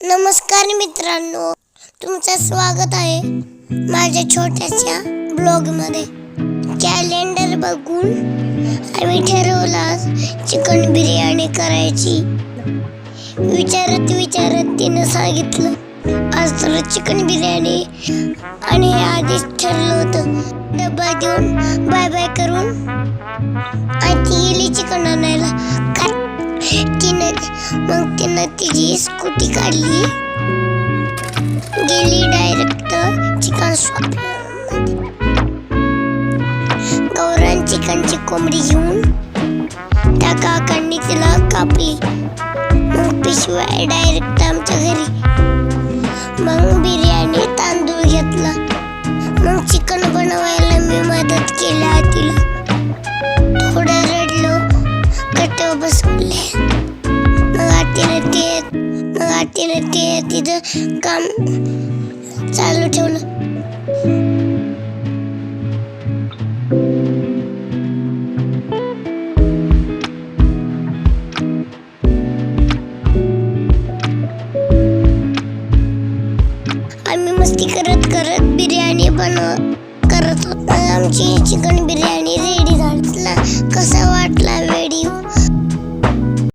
नमस्कार मित्रांनो, तुमचं स्वागत आहे माझ्या छोट्याशा ब्लॉगमध्ये. कॅलेंडर बघून आम्ही ठरवलं आज चिकन बिर्याणी करायची. विचारत तिनं सांगितलं आज तर चिकन बिर्याणी, आणि आधीच ठरलं होतं. डब्बा देऊन बाय बाय करून ती गेली चिकन आणायला. तिनं तिची स्कूटी काढली, गेली डायरेक्ट चिकन शॉप. गौरन चिकनची कोंबडी घेऊन त्या काकांनी तिला कापली. मग पिशव्या डायरेक्ट आमच्या घरी. मग बिर्याणी तांदूळ घेतला. मग चिकन बनवायला मी मदत केली तिला. थोडं रडलो, कट्ट्यावर बसवले. तिने तिथं काम चालू ठेवलं. आम्ही मस्ती करत बिर्याणी करत होतो. आमची चिकन बिर्याणी रेडी झाली. कसा वाटला व्हिडिओ